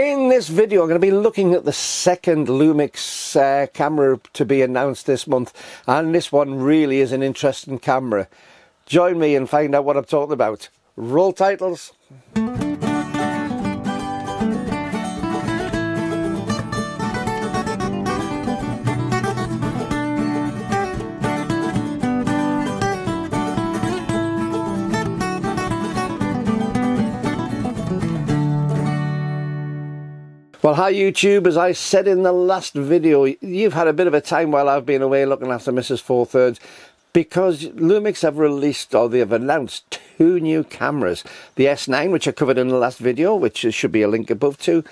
In this video I'm going to be looking at the second Lumix camera to be announced this month, and this one really is an interesting camera. Join me and find out what I'm talking about. Roll titles. Well, hi YouTube. As I said in the last video, you've had a bit of a time while I've been away looking after Mrs. 4/3, because Lumix have released, or they have announced, two new cameras. The S9, which I covered in the last video, which should be a link above to,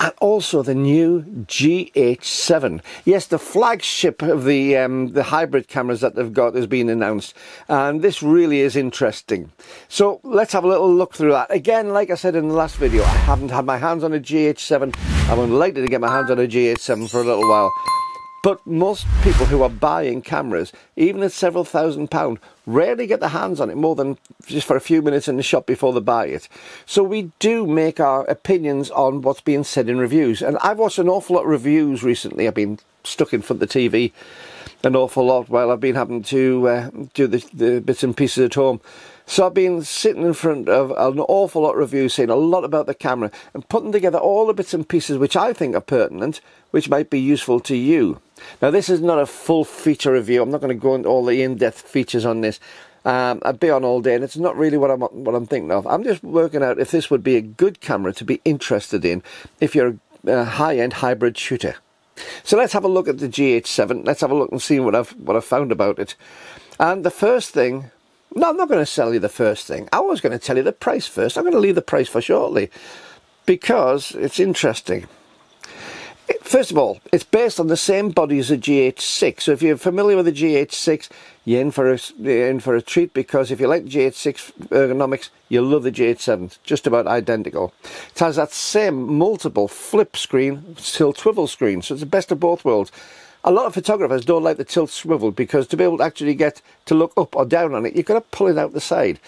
and also the new GH7. Yes, the flagship of the hybrid cameras that they've got has been announced, and this really is interesting. So let's have a little look through that. Again, like I said in the last video, I haven't had my hands on a GH7. I'm unlikely to get my hands on a GH7 for a little while. But most people who are buying cameras, even at several £1000s, rarely get their hands on it more than just for a few minutes in the shop before they buy it. So we do make our opinions on what's being said in reviews. And I've watched an awful lot of reviews recently. I've been stuck in front of the TV an awful lot while I've been having to do the bits and pieces at home. So I've been sitting in front of an awful lot of reviews, saying a lot about the camera and putting together all the bits and pieces which I think are pertinent, which might be useful to you. Now, this is not a full feature review. I'm not going to go into all the in-depth features on this. I'd be on all day, and it's not really what I'm thinking of. I'm just working out if this would be a good camera to be interested in if you're a high-end hybrid shooter. So let's have a look at the GH7. Let's have a look and see what I've found about it. And the first thing. No, I'm not going to sell you the first thing. I was going to tell you the price first. I'm going to leave the price for shortly, because it's interesting. First of all, it's based on the same body as the GH6. So if you're familiar with the GH6, you're in for a treat, because if you like the GH6 ergonomics, you'll love the GH7. It's just about identical. It has that same multiple flip screen, tilt swivel screen. So it's the best of both worlds. A lot of photographers don't like the tilt swivel, because to be able to actually get to look up or down on it, you've got to pull it out the side.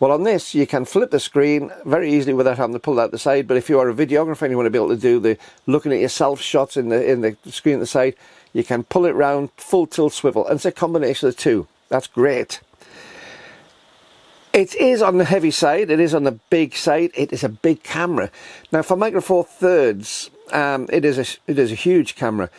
Well, on this, you can flip the screen very easily without having to pull it out the side. But if you are a videographer and you want to be able to do the looking at yourself shots in the screen at the side, you can pull it round, full tilt swivel, and it's a combination of the two. That's great. It is on the heavy side. It is on the big side. It is a big camera. Now, for Micro Four Thirds, it is a huge camera.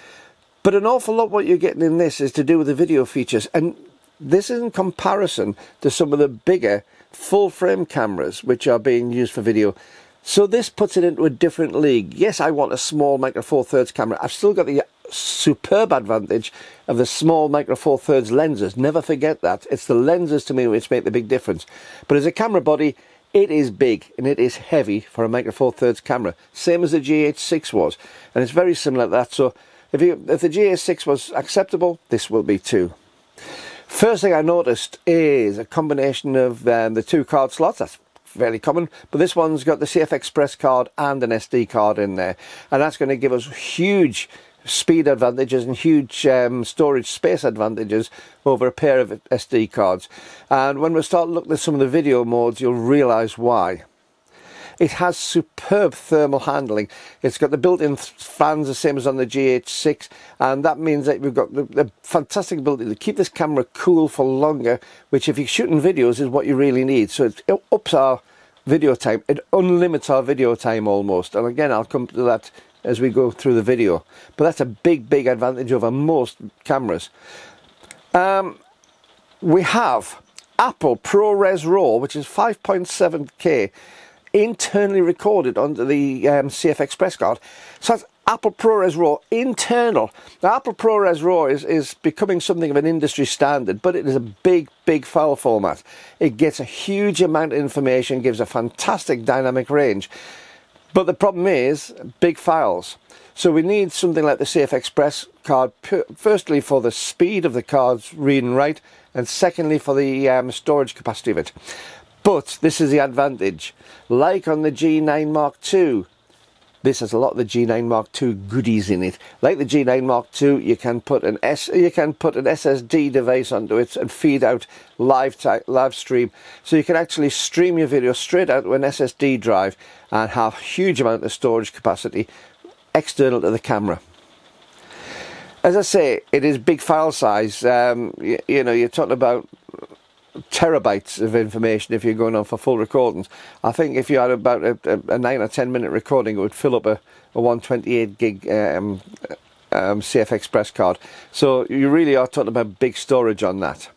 But an awful lot what you're getting in this is to do with the video features, and this is in comparison to some of the bigger full frame cameras which are being used for video. So this puts it into a different league. Yes, I want a small Micro Four Thirds camera. I've still got the superb advantage of the small Micro Four Thirds lenses. Never forget that. It's the lenses to me which make the big difference. But as a camera body, it is big and it is heavy for a Micro Four Thirds camera, same as the GH6 was, and it's very similar to that. So if the GH6 was acceptable, this will be too. First thing I noticed is a combination of the two card slots. That's fairly common, but this one's got the CF Express card and an SD card in there, and that's going to give us huge speed advantages and huge storage space advantages over a pair of SD cards. And when we start looking at some of the video modes, you'll realise why. It has superb thermal handling. It's got the built-in fans, the same as on the GH6, and that means that we've got the fantastic ability to keep this camera cool for longer, which if you're shooting videos is what you really need. So it ups our video time. It unlimits our video time almost. And again, I'll come to that as we go through the video. But that's a big, big advantage over most cameras. We have Apple ProRes RAW, which is 5.7K. internally recorded onto the CF Express card. So that's Apple ProRes RAW internal. Now, Apple ProRes RAW is becoming something of an industry standard, but it is a big, big file format. It gets a huge amount of information, gives a fantastic dynamic range. But the problem is big files. So we need something like the CF Express card, firstly for the speed of the card's read and write, and secondly for the storage capacity of it. But this is the advantage. Like on the G9 Mark II, This has a lot of the G9 Mark II goodies in it. Like the G9 Mark II, you can put an SSD device onto it and feed out live stream. So you can actually stream your video straight out to an SSD drive and have a huge amount of storage capacity external to the camera. As I say, it is big file size. You know, you're talking about terabytes of information if you're going on for full recordings. I think if you had about a 9 or 10 minute recording, it would fill up a 128 gig CF Express card. So you really are talking about big storage on that.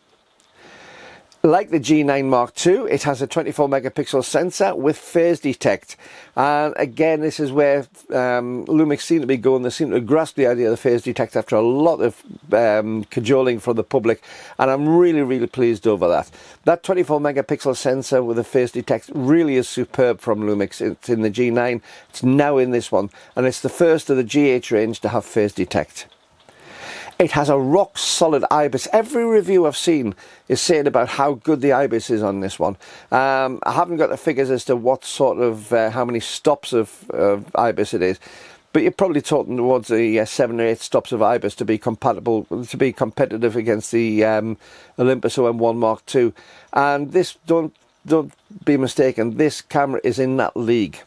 Like the G9 Mark II, it has a 24 megapixel sensor with phase detect. And again, this is where Lumix seem to be going. They seem to grasp the idea of the phase detect after a lot of cajoling from the public. And I'm really, really pleased over that. That 24 megapixel sensor with the phase detect really is superb from Lumix. It's in the G9. It's now in this one. And it's the first of the GH range to have phase detect. It has a rock solid IBIS. Every review I've seen is saying about how good the IBIS is on this one. I haven't got the figures as to what sort of how many stops of IBIS it is, but you're probably talking towards the 7 or 8 stops of IBIS to be competitive against the Olympus OM1 Mark II. And this, don't be mistaken, this camera is in that league.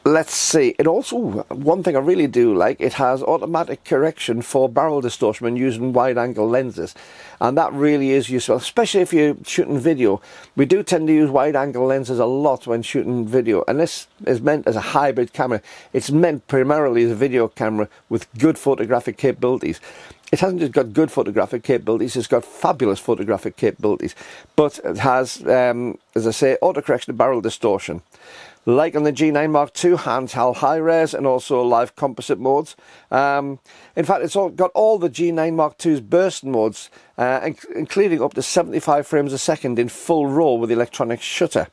Let's see, it also, one thing I really do like, it has automatic correction for barrel distortion when using wide angle lenses, and that really is useful, especially if you're shooting video. We do tend to use wide angle lenses a lot when shooting video, and this is meant as a hybrid camera. It's meant primarily as a video camera with good photographic capabilities. It hasn't just got good photographic capabilities, it's got fabulous photographic capabilities, but it has, as I say, auto correction of barrel distortion. Like on the G9 Mark II, handheld high res and also live composite modes. In fact, it's got all the G9 Mark II's burst modes, including up to 75 frames a second in full RAW with electronic shutter.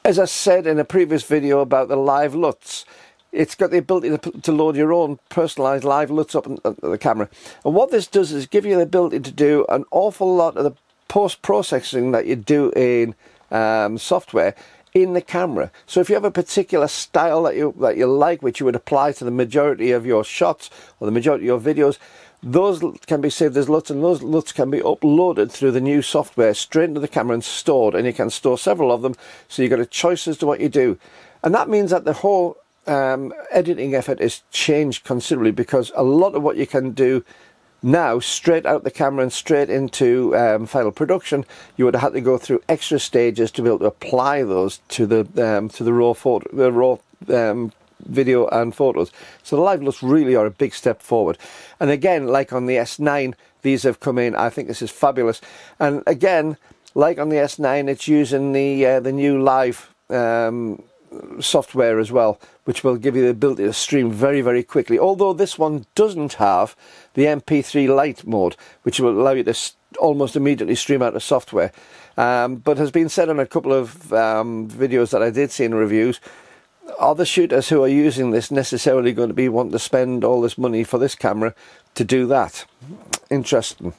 As I said in a previous video about the live LUTs, it's got the ability to load your own personalised live LUTs up on the camera. And what this does is give you the ability to do an awful lot of the post-processing that you do in software in the camera. So if you have a particular style that you like, which you would apply to the majority of your shots or the majority of your videos, those can be saved as LUTs, and those LUTs can be uploaded through the new software straight into the camera and stored, and you can store several of them, so you've got a choice as to what you do. And that means that the whole editing effort is changed considerably, because a lot of what you can do now straight out the camera and straight into final production, you would have had to go through extra stages to be able to apply those to the raw video and photos. So the live LUTs really are a big step forward. And again, like on the S9, these have come in. I think this is fabulous. And again, like on the S9, it's using the new live software as well, which will give you the ability to stream very, very quickly. Although this one doesn't have the MP3 Lite mode, which will allow you to almost immediately stream out of software. But has been said on a couple of videos that I did see in reviews, are the shooters who are using this necessarily going to be wanting to spend all this money for this camera to do that? Interesting.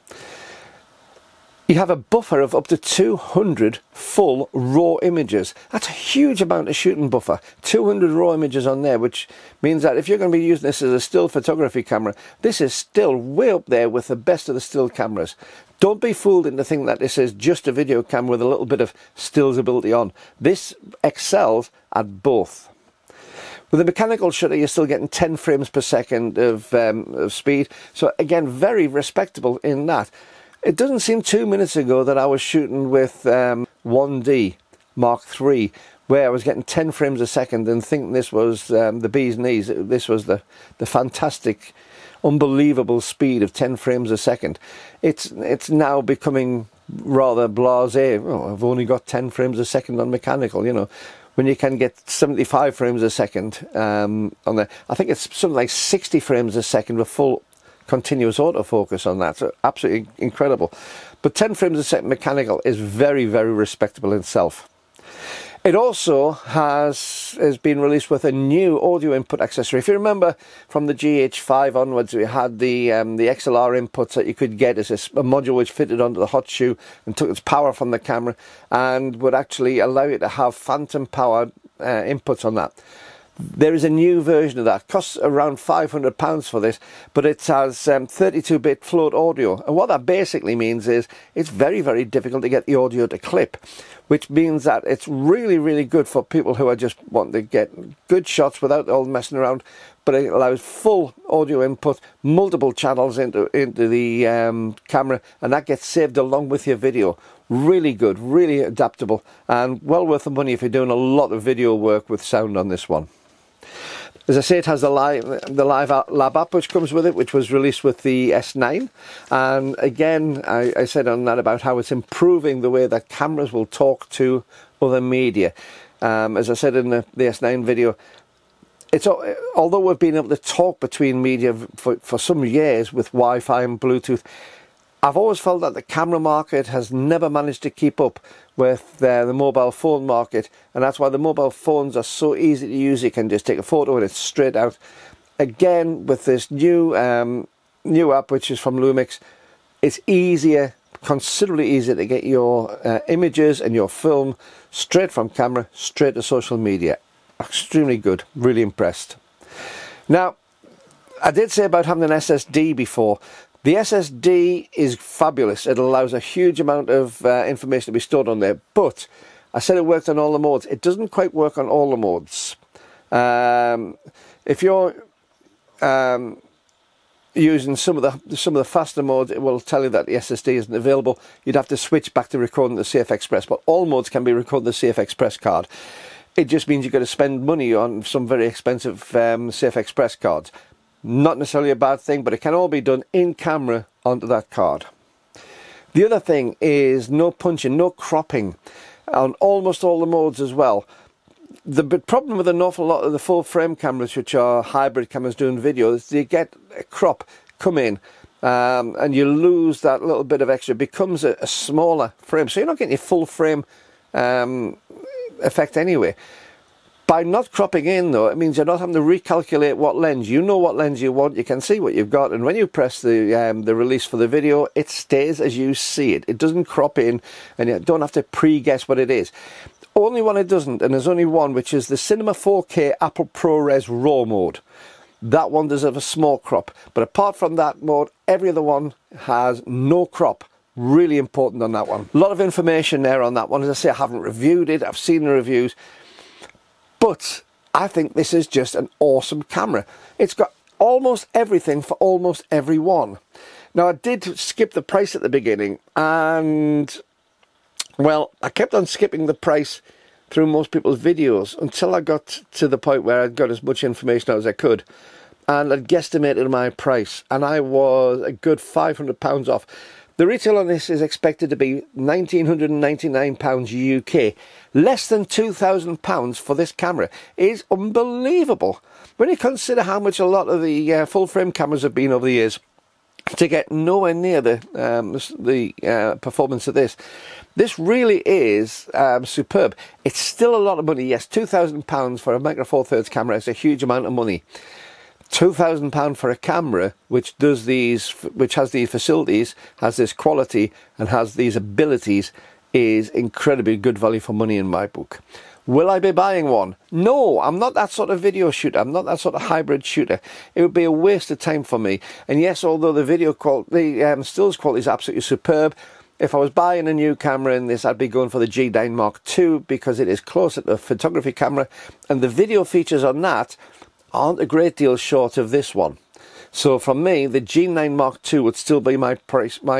You have a buffer of up to 200 full RAW images. That's a huge amount of shooting buffer. 200 RAW images on there, which means that if you're going to be using this as a still photography camera, this is still way up there with the best of the still cameras. Don't be fooled into thinking that this is just a video camera with a little bit of stills ability on. This excels at both. With a mechanical shutter, you're still getting 10 frames per second of speed. So again, very respectable in that. It doesn't seem 2 minutes ago that I was shooting with 1D Mark III, where I was getting 10 frames a second and thinking this was the bee's knees. This was the fantastic, unbelievable speed of 10 frames a second. It's now becoming rather blasé. Oh, I've only got 10 frames a second on mechanical, you know, when you can get 75 frames a second on there. I think it's something like 60 frames a second with full continuous autofocus on that. So absolutely incredible. But 10 frames a second mechanical is very, very respectable in itself. It also has been released with a new audio input accessory. If you remember from the GH5 onwards, we had the XLR inputs that you could get as a module which fitted onto the hot shoe and took its power from the camera and would actually allow you to have phantom power inputs on that. There is a new version of that. It costs around £500 for this, but it has 32-bit float audio. And what that basically means is it's very, very difficult to get the audio to clip, which means that it's really, really good for people who are just wanting to get good shots without all messing around. But it allows full audio input, multiple channels into the camera, and that gets saved along with your video. Really good, really adaptable, and well worth the money if you're doing a lot of video work with sound on this one. As I say, it has the live lab app which comes with it, which was released with the S9. And again, I said on that about how it's improving the way that cameras will talk to other media. As I said in the S9 video, although we've been able to talk between media for some years with Wi-Fi and Bluetooth, I've always felt that the camera market has never managed to keep up with the mobile phone market, and that's why the mobile phones are so easy to use. You can just take a photo and it's straight out. Again, with this new app, which is from Lumix, it's easier, considerably easier to get your images and your film straight from camera, straight to social media. Extremely good, really impressed. Now, I did say about having an SSD before. The SSD is fabulous. It allows a huge amount of information to be stored on there, but I said it worked on all the modes. It doesn't quite work on all the modes. If you're using some of the faster modes, it will tell you that the SSD isn't available. You'd have to switch back to recording the CF Express, but all modes can be recorded the CF Express card. It just means you've got to spend money on some very expensive CF Express cards. Not necessarily a bad thing, but it can all be done in camera onto that card. The other thing is no punching, no cropping on almost all the modes as well. The problem with an awful lot of the full frame cameras, which are hybrid cameras doing video, is you get a crop come in and you lose that little bit of extra. It becomes a smaller frame, so you're not getting your full frame effect anyway. By not cropping in, though, it means you're not having to recalculate what lens. You know what lens you want, you can see what you've got, and when you press the release for the video, it stays as you see it. It doesn't crop in, and you don't have to pre-guess what it is. Only one it doesn't, and there's only one, which is the Cinema 4K Apple ProRes RAW mode. That one does have a small crop, but apart from that mode, every other one has no crop. Really important on that one. A lot of information there on that one. As I say, I haven't reviewed it, I've seen the reviews. But I think this is just an awesome camera. It's got almost everything for almost everyone. Now, I did skip the price at the beginning, and well, I kept on skipping the price through most people's videos until I got to the point where I'd got as much information out as I could, and I'd guesstimated my price, and I was a good £500 off. The retail on this is expected to be £1,999 UK. Less than £2,000 for this camera is unbelievable. When you consider how much a lot of the full frame cameras have been over the years, to get nowhere near the performance of this. This really is superb. It's still a lot of money. Yes, £2,000 for a Micro Four Thirds camera is a huge amount of money. £2,000 for a camera which has these facilities, has this quality, and has these abilities is incredibly good value for money in my book. Will I be buying one? No, I'm not that sort of video shooter. I'm not that sort of hybrid shooter. It would be a waste of time for me. And yes, although the video quality, the stills quality is absolutely superb, if I was buying a new camera in this, I'd be going for the G9 Mark II because it is closer to a photography camera, and the video features on that aren't a great deal short of this one. So for me, the G9 Mark II would still be my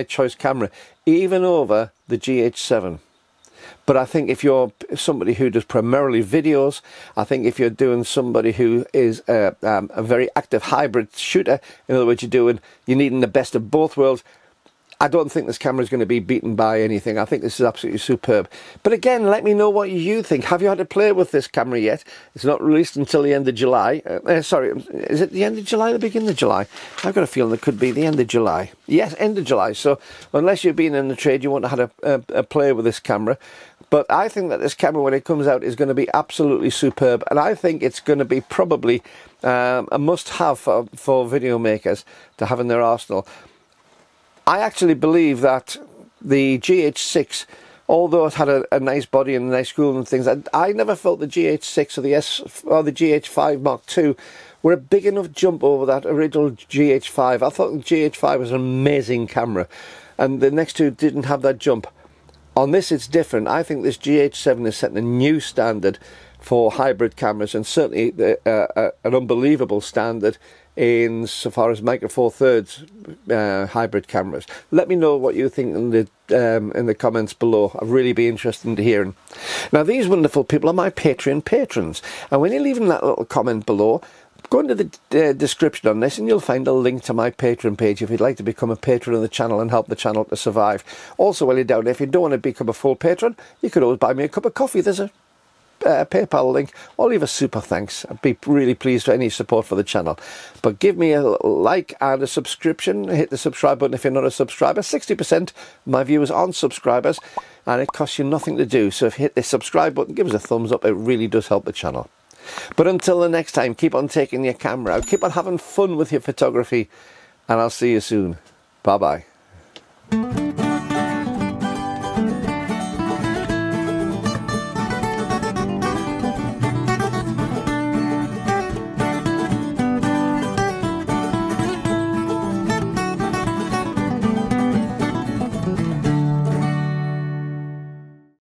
choice camera, even over the GH7. But I think if you're somebody who does primarily videos, I think if you're doing somebody who is a very active hybrid shooter, in other words, you're needing the best of both worlds, I don't think this camera is going to be beaten by anything. I think this is absolutely superb. But again, let me know what you think. Have you had to play with this camera yet? It's not released until the end of July. Sorry, is it the end of July or the beginning of July? I've got a feeling it could be the end of July. Yes, end of July. So unless you've been in the trade, you won't have had a play with this camera. But I think that this camera, when it comes out, is going to be absolutely superb. And I think it's going to be probably a must-have for video makers to have in their arsenal. I actually believe that the GH6 although it had a nice body and a nice cooling and things, I never felt the GH6 or the GH5 Mark II were a big enough jump over that original GH5. I thought the GH5 was an amazing camera, and the next two didn't have that jump. On this it's different. I think this GH7 is setting a new standard for hybrid cameras, and certainly an unbelievable standard in so far as micro four thirds hybrid cameras. Let me know what you think in the comments below. I'd really be interested to hearing. Now, these wonderful people are my Patreon patrons, and when you're leaving that little comment below, go into the description on this and you'll find a link to my Patreon page if you'd like to become a patron of the channel and help the channel to survive. Also, while you're down there, if you don't want to become a full patron, you could always buy me a cup of coffee. There's a PayPal link, or leave a super thanks. I'd be really pleased for any support for the channel. But give me a like and a subscription. Hit the subscribe button if you're not a subscriber. 60% of my viewers aren't subscribers, and it costs you nothing to do. So if you hit the subscribe button, give us a thumbs up. It really does help the channel. But until the next time, keep on taking your camera out, keep on having fun with your photography, and I'll see you soon. Bye bye.